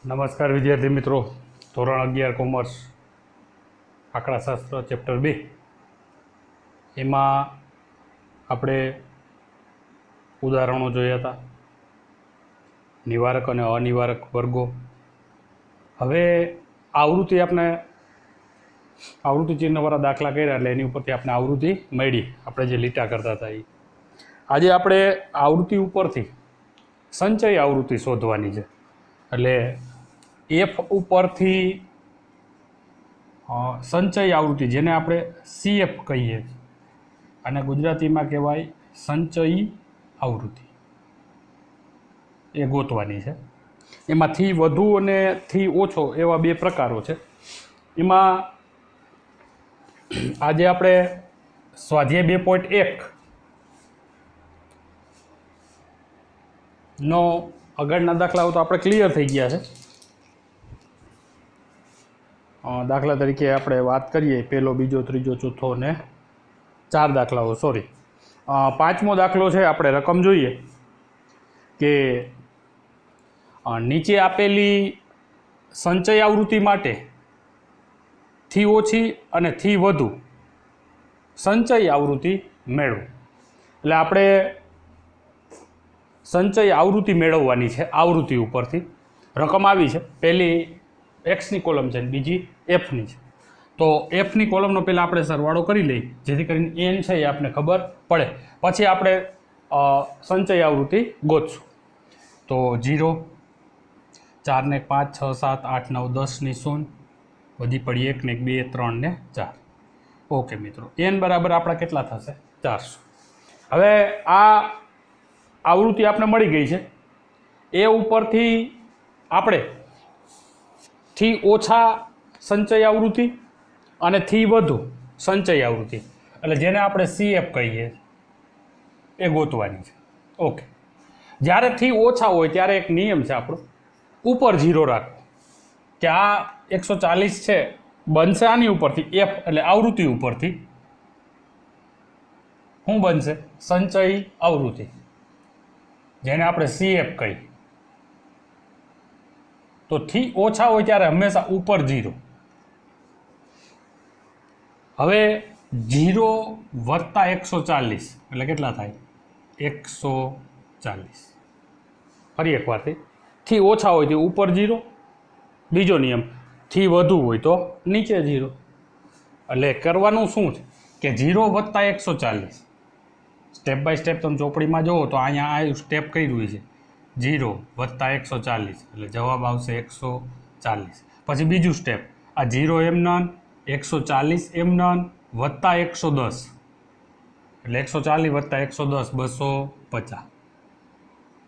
નમસ્કાર વિદ્યાર્થી મિત્રો, ધોરણ 11 કોમર્સ આંકડાશાસ્ત્ર ચેપ્ટર 2 એમાં આપણે ઉદાહરણો જોયા હતા, નિવારક અને અનિવારક વર્ગો. હવે આવૃત્તિ આપણે આવૃત્તિ ચિહ્નવાળા દાખલા કર્યા એટલે એની ઉપરથી આપણે આવૃત્તિ મળી, આપણે જે લીટા કરતા હતા એ. આજે આપણે આવૃત્તિ ઉપરથી સંચય આવૃત્તિ શોધવાની છે. એટલે એફ ઉપરથી સંચય આવૃત્તિ, જેને આપણે સીએફ કહીએ અને ગુજરાતીમાં કહેવાય સંચયી આવૃત્તિ, એ ગોતવાની છે. એમાંથી વધુ અને થી ઓછો એવા બે પ્રકારો છે. એમાં આજે આપણે સ્વાધ્યાય 2.1 નો આગળના દાખલાઓ તો આપણે ક્લિયર થઈ ગયા છે. દાખલા તરીકે આપણે વાત કરીએ, પહેલો, બીજો, ત્રીજો, ચોથો ને 4 દાખલાઓ. સોરી, 5મો દાખલો છે. આપણે રકમ જોઈએ કે નીચે આપેલી સંચય આવૃત્તિ માટે થી ઓછી અને થી વધુ સંચય આવૃત્તિ મેળવો. એટલે આપણે સંચય આવૃત્તિ મેળવવાની છે. આવૃત્તિ ઉપરથી રકમ આવી છે, પહેલી એક્સની કોલમ છે અને બીજી એફની છે. તો એફની કોલમનો પહેલાં આપણે સરવાળો કરી લઈએ, જેથી કરીને એન છે એ આપણે ખબર પડે. પછી આપણે સંચય આવૃત્તિ ગોતશું. તો 0, 4 ને 5, 6, 7, 8, 9, 10 ની 0, વધી પડી 1 ને 2, 3 ને 4. ઓકે મિત્રો, એન બરાબર આપણા કેટલા થશે? 400. હવે આ આવૃત્તિ આપણે મળી ગઈ છે. એ ઉપરથી આપણે થી ઓછા સંચય આવૃત્તિ અને થી વધુ સંચય આવૃત્તિ, એટલે જેને આપણે સીએફ કહીએ, એ ગોતવાની છે. ઓકે, જ્યારે થી ઓછા હોય ત્યારે એક નિયમ છે આપણો, ઉપર 0 રાખવો, કે આ 140 છે બનશે આની ઉપરથી, એફ એટલે આવૃત્તિ ઉપરથી શું બનશે? સંચય આવૃત્તિ, જેને આપણે સીએફ કહીએ. તો થી ઓછા હોય ત્યારે હંમેશા ઉપર 0. હવે 0 વત્તા 140 એટલે કેટલા થાય? 140. ફરી એક વારથી, થી ઓછા હોય તો ઉપર 0. બીજો નિયમ, થી વધુ હોય તો નીચે 0. એટલે કરવાનું શું છે કે 0 વત્તા 140, સ્ટેપ બાય સ્ટેપ તમે ચોપડીમાં જુઓ તો અહીંયા આ સ્ટેપ કર્યું છે. 0 વત્તા 140 એટલે જવાબ આવશે 140. પછી બીજું સ્ટેપ, આ 0 એમનન, 140 એમનન, વત્તા 110 એટલે 140 વત્તા 110 250.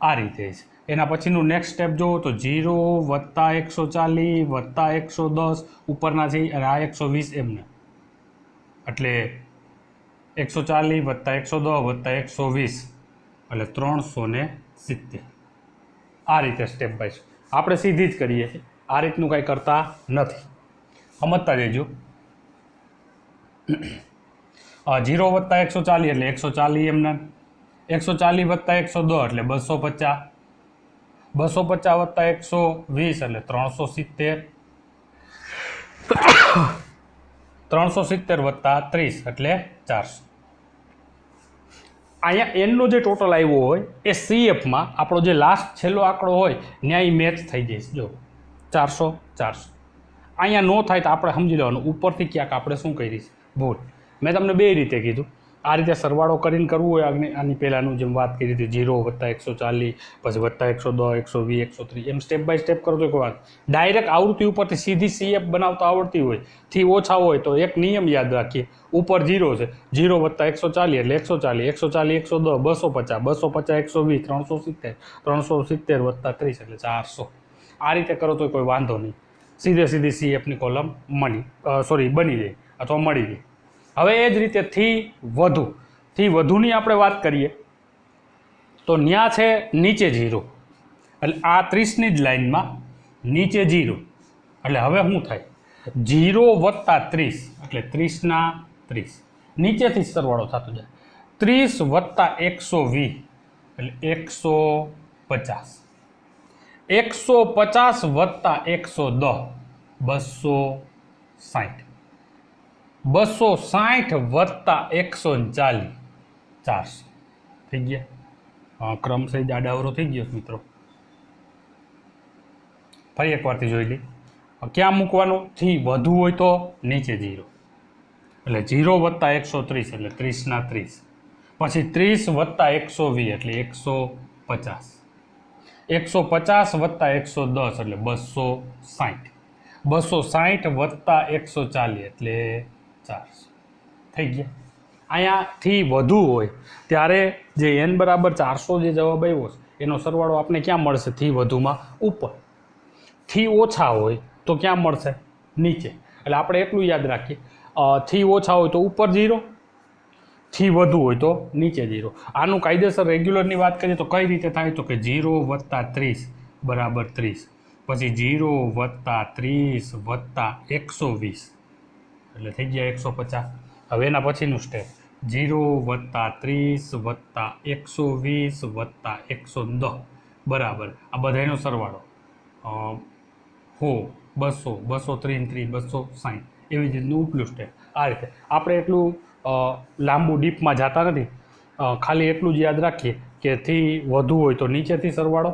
આ રીતે છે. એના પછીનું નેક્સ્ટ સ્ટેપ જુઓ તો 0 વત્તા 140 વત્તા 110 ઉપરના છે અને આ 120 એમને, એટલે 140 વત્તા 110 વત્તા 120 એટલે 370. આ રીતે સ્ટેપ બાય સ્ટેપ આપણે સીધી જ કરીએ છીએ, આ રીતનું કાંઈ કરતા નથી. સમજતા જજો. 0 વત્તા 140 એટલે 140 એમના, 140 વત્તા 110 એટલે 250, 250 વત્તા 120 એટલે 370, 370 વત્તા 30 એટલે 400. અહીંયા એનનો જે ટોટલ આવ્યો હોય એ સીએફમાં આપણો જે લાસ્ટ છેલ્લો આંકડો હોય ત્યાં મેચ થઈ જશે. જો 400 400. અહીંયા નો થાય તો આપણે સમજી લેવાનું ઉપરથી ક્યાંક આપણે શું કરીશ, ભૂલ. મેં તમને બે રીતે કીધું, આ રીતે સરવાળો કરીને કરવું હોય આની પહેલાંનું જેમ વાત કરી હતી, 0 વત્તા 140 પછી વત્તા 110 120 130, એમ સ્ટેપ બાય સ્ટેપ કરો તો કોઈ વાત. ડાયરેક્ટ આવૃત્તિ ઉપરથી સીધી સીએફ બનાવતા આવડતી હોય, થી ઓછા હોય તો એક નિયમ યાદ રાખીએ, ઉપર 0 છે, 0 વત્તા 140 એટલે 140, 140 110 250, 250 120 370 વત્તા 30 એટલે 400. આ રીતે કરો તો કોઈ વાંધો નહીં, સીધી સીએફની કોલમ બની જાય અથવા મળી જાય. હવે એ જ રીતે થી વધુની આપણે વાત કરીએ તો ન્યા છે નીચે 0, એટલે આ 30ની જ લાઈનમાં નીચે 0. એટલે હવે શું થાય? 0 વત્તા 30 એટલે 30ના 30, નીચેથી સરવાળો થતો જાય. 30 વત્તા 120 એટલે 150. 150 વત્તા 110 260 260 વત્તા 140 400 થઈ ગયા। ક્રમ સહિત આડાવરો થઈ ગયો મિત્રો। ફરી એકવારથી જોઈ લઈ ક્યાં મૂકવાનું, થી વધુ હોય તો નીચે 0 એટલે 0 વત્તા 130 એટલે 30 ના 30, પછી 30 વત્તા 120 એટલે 150, 150 વત્તા 110 એટલે 260, 260 વત્તા 140 એટલે 400 થઈ ગયા। અહીંયાથી વધુ હોય ત્યારે જે n બરાબર 400 જે જવાબ આવ્યો છે એનો સરવાળો આપણે ક્યાં મળશે, થી વધુમાં ઉપર, થી ઓછા હોય તો ક્યાં મળશે, નીચે। એટલે આપણે એટલું યાદ રાખીએ, થી ઓછા હોય તો ઉપર 0, થી વધુ હોય તો નીચે 0। આનું કાયદેસર રેગ્યુલરની વાત કરીએ તો કઈ રીતે થાય, તો કે 0 વત્તા 30 બરાબર 30, પછી 0 વત્તા 30 વત્તા 120 એટલે થઈ ગયા 150। હવે એના પછીનું સ્ટેપ 0 વત્તા 30 વત્તા 120 વત્તા 110 બરાબર આ બધાનો સરવાળો 200, 233, 260 એવી જ રીતનું ઉપલું સ્ટેપ। આ રીતે આપણે એટલું લાંબુ ડીપમાં જતા નથી, ખાલી એટલું જ યાદ રાખીએ કે થી વધુ હોય તો નીચેથી સરવાળો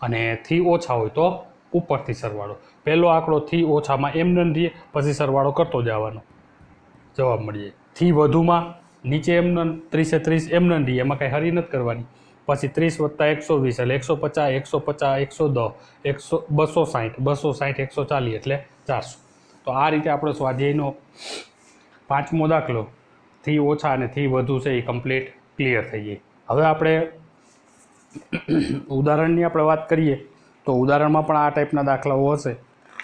અને થી ઓછા હોય તો ઉપરથી સરવાળો। પહેલો આંકડો થી ઓછામાં એમને રહીએ, પછી સરવાળો કરતો જવાનો, જવાબ મળી જાય। થી વધુમાં નીચે એમને 30 30 એમને રહીએ, એમાં કાંઈ હરી નથી કરવાની, પછી 30 વત્તા 120 એટલે 150, 150, 110, 260, 140 એટલે 400। તો આ રીતે આપણો સ્વાધ્યાયનો 5મો દાખલો થી ઓછા અને થી વધુ છે એ કમ્પ્લીટ ક્લિયર થઈ જાય। હવે આપણે ઉદાહરણની આપણે વાત કરીએ તો ઉદાહરણમાં પણ આ ટાઈપના દાખલાઓ હશે।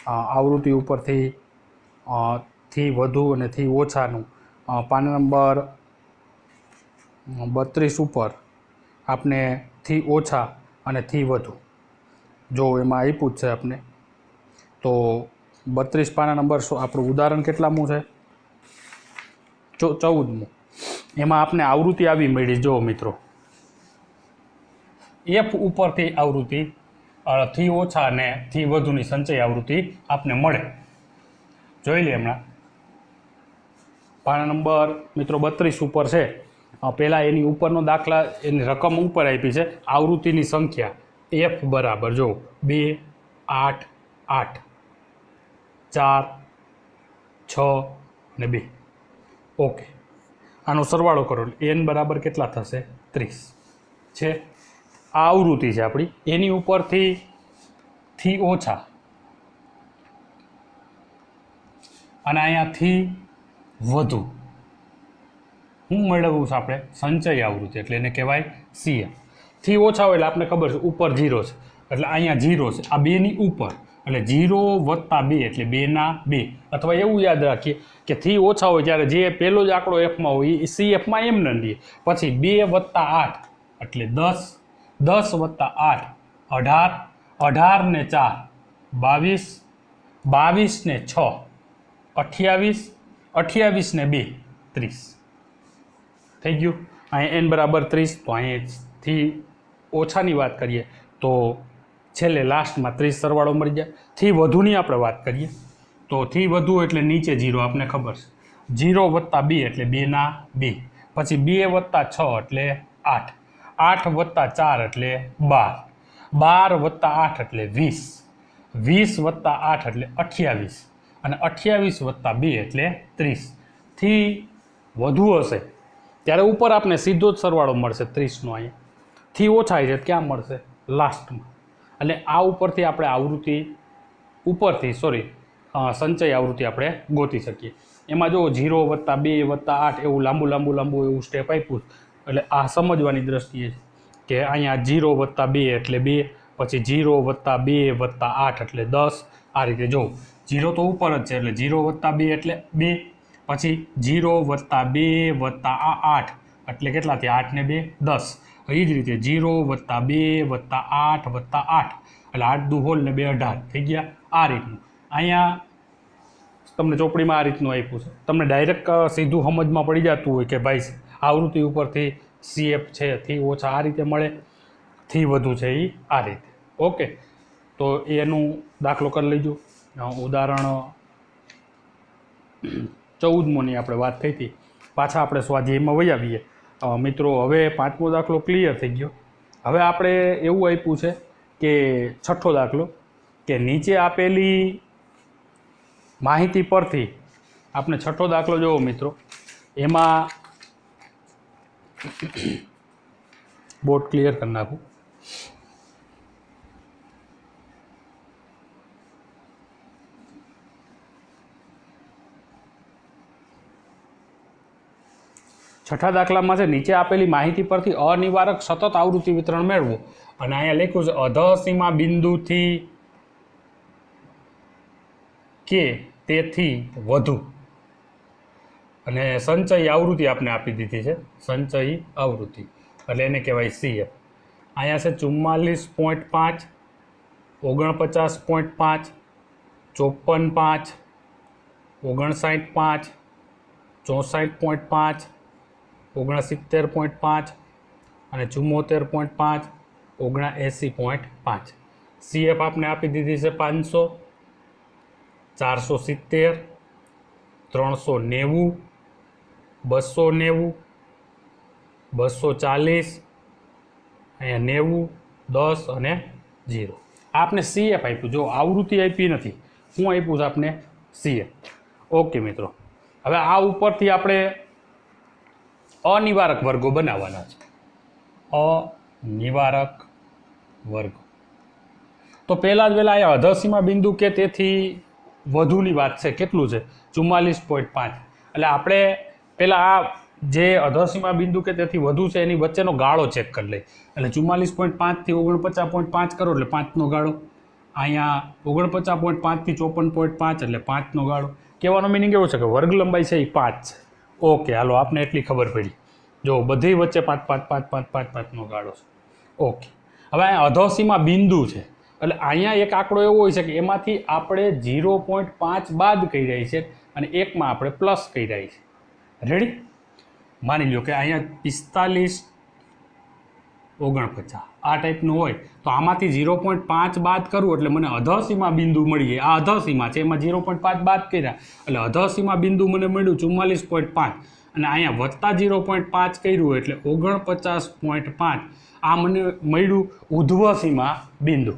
આવૃત્તિ ઉપરથી થી વધુ અને થી ઓછાનું પાના નંબર 32 ઉપર આપણે થી ઓછા અને થી વધુ જો એમાં આપ્યું જ છે આપણે, તો 32 પાના નંબર આપણું ઉદાહરણ કેટલામું છે, 14મું। એમાં આપણે આવૃત્તિ આવી મળી, જો મિત્રો f ઉપરથી આવૃત્તિ થી ઓછા અને થી વધુની સંચય આવૃત્તિ આપને મળે। જોઈ લે હમણાં પાના નંબર મિત્રો 32 ઉપર છે। પહેલાં એની ઉપરનો દાખલા, એની રકમ ઉપર આપી છે, આવૃત્તિની સંખ્યા f બરાબર જો 2, 8, 8, 4, 6 અને 2 ઓકે। આનો સરવાળો કરો એટલે n બરાબર કેટલા થશે, 30 છે। આ આવૃત્તિ છે આપણી, એની ઉપરથી થી ઓછા અને અહીંયાથી વધુ શું મેળવવું છે આપણે, સંચય આવૃત્તિ, એટલે એને કહેવાય CF। થી ઓછા હોય એટલે આપણે ખબર છે ઉપર 0 છે, એટલે અહીંયા 0 છે, આ બેની ઉપર એટલે 0 વત્તા 2 એટલે 2 ના 2, અથવા એવું યાદ રાખીએ કે થી ઓછા હોય ત્યારે જે પહેલો જ આંકડો એફમાં હોય એ CFમાં એમ ન લઈએ, પછી 2 વત્તા 8 એટલે 10, 10 વત્તા 8 18, 18 ને 4 22, 22 ને 6 28, 28 ને 2 30 થઈ ગયું। અહીં n બરાબર 30, તો અહીંથી ઓછાની વાત કરીએ તો છેલ્લે લાસ્ટમાં 30 સરવાળો મળી જાય। થી વધુની આપણે વાત કરીએ તો થી વધુ એટલે નીચે 0 આપણને ખબર છે, 0 વત્તા 2 એટલે 2 ના 2, પછી 2 વત્તા 6 એટલે 8, 8 વત્તા 4 એટલે 12, 12 વત્તા 8 એટલે 20, 20 વત્તા 8 એટલે 28 અને 28 વત્તા 2 એટલે 30। થી વધુ હશે ત્યારે ઉપર આપણે સીધો જ સરવાળો મળશે 30નો, અહીંયા થી ઓછા છે ક્યાં મળશે, લાસ્ટમાં। એટલે આ ઉપરથી આપણે આવૃત્તિ ઉપરથી સંચય આવૃત્તિ આપણે ગોતી શકીએ। એમાં જો 0 વત્તા 2 વત્તા 8 એવું લાંબુ એવું સ્ટેપ આપ્યું, એટલે આ સમજવાની દ્રષ્ટિએ કે અહીંયા 0 વત્તા 2 એટલે 2, પછી 0 વત્તા 2 વત્તા 8 એટલે 10, આ રીતે જો 0 તો ઉપર જ છે એટલે 0 વત્તા 2 એટલે 2, પછી 0 વત્તા 2 વત્તા 8 એટલે કેટલા થયા, 8 ને 2 10, એ જ રીતે 0 વત્તા 2 વત્તા 8 વત્તા 8 એટલે 8 દુ હોલ ને 2 18 થઈ ગયા। આ રીતનું અહીંયા તમને ચોપડીમાં આ રીતનું આપ્યું છે, તમને ડાયરેક્ટ સીધું સમજમાં પડી જતું હોય કે ભાઈ આવૃત્તિ ઉપરથી CF છે, થી ઓછા આ રીતે મળે, થી વધુ છે એ આ રીતે। ઓકે, તો એનું દાખલો કરી લેજો. ઉદાહરણ 14મોની આપણે વાત થઈ હતી. પાછા આપણે સ્વાધ્યાયમાં વહી આવીએ. મિત્રો, હવે 5મો દાખલો ક્લિયર થઈ ગયો. હવે આપણે એવું આપ્યું છે કે 6ઠ્ઠો દાખલો, કે નીચે આપેલી માહિતી પરથી આપણે 6ઠ્ઠો દાખલો જોવો મિત્રો, એમાં બોર્ડ ક્લિયર કરી નાખું. છઠ્ઠા દાખલામાં છે નીચે આપેલી માહિતી પરથી અનિવારક સતત આવૃત્તિ વિતરણ મેળવો. અને અહીંયા લખ્યું છે અધસીમા બિંદુથી કે તેથી વધુ. અને સંચયી આવૃત્તિ આપણે આપી દીધી છે, સંચયી આવૃત્તિ એટલે એને કહેવાય CF. અહીંયા છે 44.5, 49.5, 54.5, 59.5, 64.5, 69.5 અને 74.5, 79.5. CF આપણે આપી દીધી છે 500, 470, 390, 290, 240, અહીંયા 90, 10 અને 0. આપને CF આપ્યું. જો આવૃત્તિ આપી નથી, શું આપ્યું છે આપને? CF. ઓકે મિત્રો, હવે આ ઉપરથી આપણે અનિવારક વર્ગો બનાવવાના છે. અનિવારક વર્ગો. તો પહેલાં જ અહીંયા અધસીમા બિંદુ કે તેથી વધુની વાત છે. કેટલું છે? 44.5. એટલે આપણે પહેલાં આ જે અધસીમા બિંદુ કે તેથી વધુ છે એની વચ્ચેનો ગાળો ચેક કરી લઈએ. એટલે 44.5 થી 49.5 કરો એટલે 5નો ગાળો. અહીંયા 49.5 થી 54.5 એટલે 5નો ગાળો. કહેવાનો મિનિંગ એવો છે કે વર્ગ લંબાઈ છે એ 5 છે. ઓકે, હાલો, આપને એટલી ખબર પડી. જો બધી વચ્ચે 5, 5, 5, 5, 5, 5નો ગાળો છે. ઓકે, હવે અહીંયા અધસીમા બિંદુ છે એટલે અહીંયા એક આંકડો એવો હોય છે કે એમાંથી આપણે 0.5 બાદ કરી રહી છે અને એકમાં આપણે પ્લસ કરી રહી છે. રેડી? માની લો કે અહીંયા 45, 49 આ ટાઈપનું હોય તો આમાંથી 0.5 બાદ કરું એટલે મને અધસીમા બિંદુ મળી જાય. આ અધસીમા છે, એમાં 0.5 બાદ કર્યા એટલે અધસીમા બિંદુ મને મળ્યું 44.5 અને અહીંયા વત્તા 0.5 કર્યું એટલે 49.5. આ મને મળ્યું ઉધ્વસીમા બિંદુ.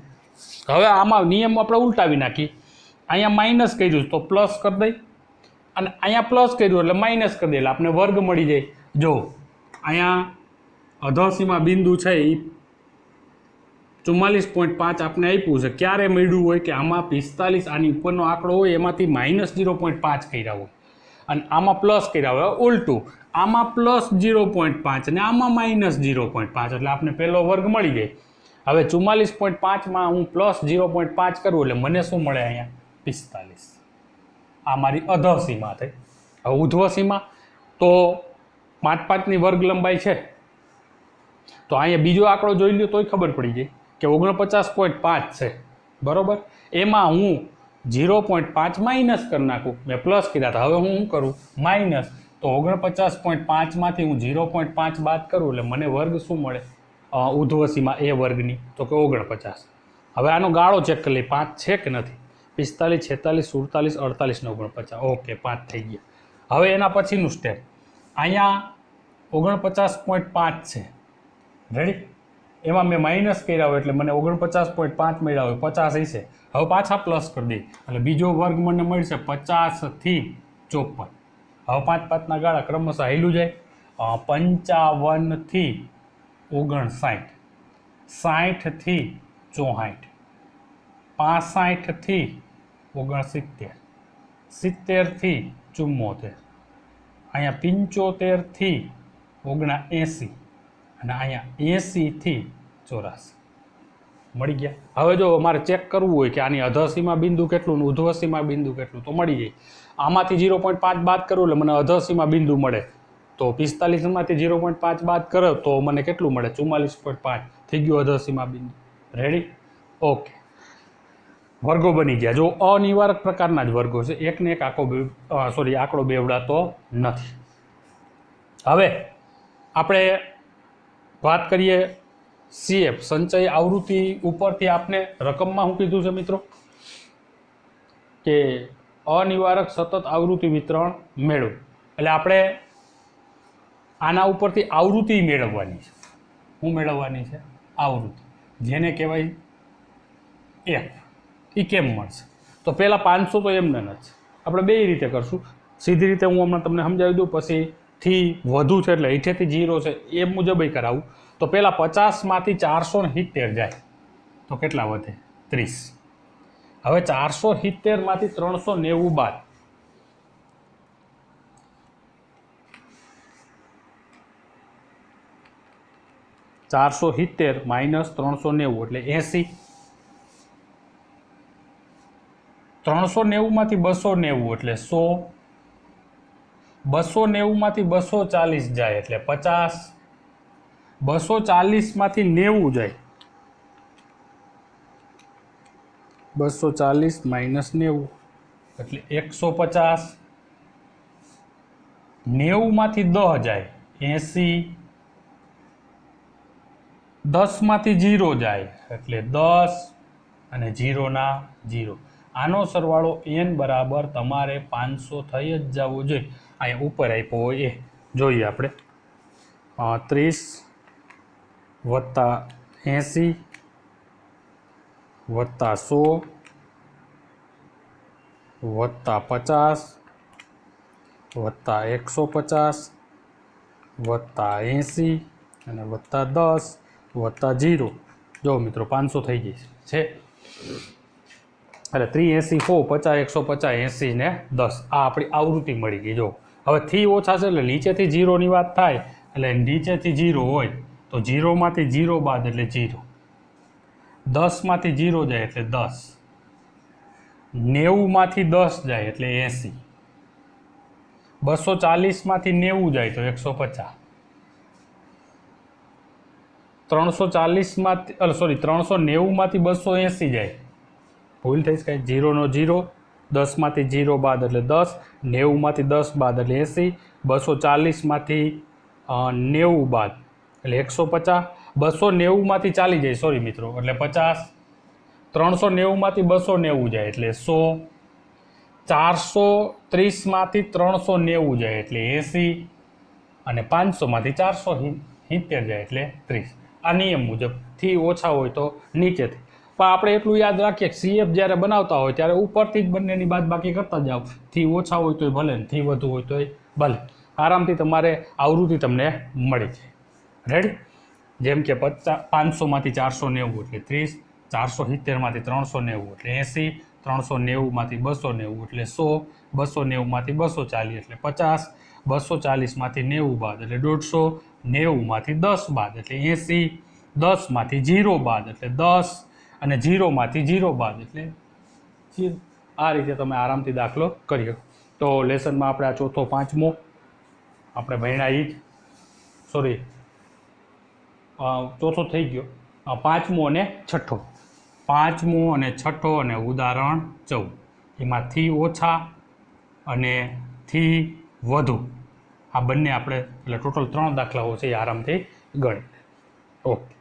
હવે આમાં નિયમ આપણે ઉલટાવી નાખી. અહીંયા માઇનસ કર્યું તો પ્લસ કરી દઈ અને અહીંયા પ્લસ કર્યું એટલે માઇનસ કરી દે એટલે આપણે વર્ગ મળી જાય. જો અહીંયા અધસીમા બિંદુ છે એ 44.5 આપણે આપ્યું છે. ક્યારે મળ્યું હોય કે આમાં 45 આની ઉપરનો આંકડો હોય એમાંથી માઇનસ 0.5 કર્યા હોય અને આમાં પ્લસ કર્યા હોય. ઉલટું આમાં પ્લસ 0.5 અને આમાં માઇનસ 0.5 એટલે આપણે પહેલો વર્ગ મળી જાય. હવે 44.5માં હું પ્લસ 0.5 કરું એટલે મને શું મળે? અહીંયા 45. આ મારી અધસીમા થઈ. હવે ઉધ્વસીમા તો 5, 5ની વર્ગ લંબાઈ છે તો અહીંયા બીજો આંકડો જોઈ લ્યો તોય ખબર પડી જાય કે 49.5 છે. બરાબર? એમાં હું 0.5 માઇનસ કરી નાખું. મેં પ્લસ કર્યા હતા, હવે હું શું કરું? માઇનસ. તો 49.5માંથી હું 0.5 બાદ કરું એટલે મને વર્ગ શું મળે? ઉધ્વસીમા એ વર્ગની, તો કે 49. હવે આનો ગાળો ચેક કરી લઈએ, 5 છે કે નથી? 45, 46, 47, 48 ને 49. ઓકે, 5 થઈ ગયા. હવે એના પછીનું સ્ટેપ, અહીંયા 49.5 છે. રેડી? એમાં મેં માઇનસ કર્યા હોય એટલે મને 49.5 મળ્યા હોય, 50 હશે. હવે પાછા પ્લસ કરી દઈએ એટલે બીજો વર્ગ મને મળશે 50 થી 54. હવે 5, 5ના ગાળા ક્રમશઃ હાલ્યું જાય. 55 થી 59, 60 થી 64, 65 થી 69, 70 થી 74, અહીંયા 75 થી 79 અને અહીંયા 80 થી 84 મળી ગયા. હવે જો મારે ચેક કરવું હોય કે આની અધસીમા બિંદુ કેટલું ને ઉધ્વસીમા બિંદુ કેટલું તો મળી જાય. આમાંથી 0.5 બાદ કરું એટલે મને અધસીમા બિંદુ મળે. તો 45માંથી 0.5 બાદ કરો તો મને કેટલું મળે? 44.5 થઈ ગયું અધસીમા બિંદુ. રેડી? ઓકે, વર્ગો બની ગયા. જો અનિવારક પ્રકારના જ વર્ગો છે, એકને એક આંકડો બેવડાતો નથી. હવે આપણે વાત કરીએ CF સંચય આવૃત્તિ ઉપરથી આપને રકમમાં શું કીધું છે મિત્રો કે અનિવારક સતત આવૃત્તિ વિતરણ મેળવો, એટલે આપણે આના ઉપરથી આવૃત્તિ મેળવવાની છે. શું મેળવવાની છે? આવૃત્તિ, જેને કહેવાય F. એ કેમ મળશે? તો પહેલાં 500 તો એમને નથી, આપણે બે રીતે કરશું. સીધી રીતે હું હમણાં તમને સમજાવી દઉં, પછી થી વધુ છે એટલે હેઠેથી 0 છે એ મુજબ કરાવું. તો પહેલાં 50માંથી 470 જાય તો કેટલા વધે? 30. હવે 470માંથી 390 બાદ -390 એટલે 80. 390માંથી 290 એટલે 100. 290માંથી 240 જાય એટલે 50. 240માંથી 90 જાય, 240 માઇનસ 90 એટલે 150. 90માંથી 10 જાય 80. 10માંથી 0 જાય એટલે 10 અને 0 ના 0. આનો સરવાળો n બરાબર તમારે 500 થઈ જ જવો જોઈએ. અહીંયા ઉપર આપ્યો હોય એ જોઈએ આપણે. 30 વત્તા 80 વત્તા 100 વત્તા 50 વત્તા 150 વત્તા 80 અને વત્તા 10 વત્તા 0. જો મિત્રો 500 થઈ ગઈ છે. એટલે 380 4 50 150 80 ને 10 આ આપણી આવૃત્તિ મળી ગઈ. જો હવે થી ઓછા છે એટલે નીચેથી 0 ની વાત થાય, એટલે નીચેથી 0 હોય તો 0માંથી 0 બાદ એટલે 0. 10માંથી 0 જાય એટલે 10. 90માંથી 10 જાય એટલે 80. 240માંથી 90 જાય તો 150. 390માંથી 280 જાય, ભૂલ થઈ કાંઈ, 0 નો 0. 10માંથી 0 બાદ એટલે 10. 90માંથી 10 બાદ એટલે 80. 240માંથી 90 બાદ એટલે 150. 290માંથી ચાલી જાય, સોરી મિત્રો, એટલે 50. 390માંથી 290 જાય એટલે 100. 430માંથી 390 જાય એટલે 80 અને 500માંથી 470 જાય એટલે 30. આ નિયમ મુજબ થી ઓછા હોય તો નીચેથી. પણ આપણે એટલું યાદ રાખીએ કે CF જ્યારે બનાવતા હોય ત્યારે ઉપરથી જ બંનેની બાદબાકી કરતા જાઓ. થી ઓછા હોય તોય ભલે, થી વધુ હોય તોય ભલે. આરામથી તમારે આવૃત્તિ તમને મળી જાય. રેડી? જેમ કે 500માંથી 490 એટલે 30. 470માંથી 390 એટલે 80. 390માંથી 290 એટલે 100. 290માંથી 240 એટલે 50. 240માંથી 90 બાદ એટલે 150. 90માંથી 10 બાદ એટલે 80. 10માંથી 0 બાદ એટલે 10 અને 0માંથી 0 બાદ એટલે 0. આ રીતે તમે આરામથી દાખલો કરી શકો. તો લેસનમાં આપણે આ ચોથો પાંચમો આપણે ભણ્યા જ, સોરી ચોથો થઈ ગયો, પાંચમો અને છઠ્ઠો. પાંચમો અને છઠ્ઠો અને ઉદાહરણ 14 એમાંથી ઓછા અને થી વધુ આ બંને આપણે એટલે ટોટલ 3 દાખલાઓ છે એ આરામથી ગણી. ઓકે.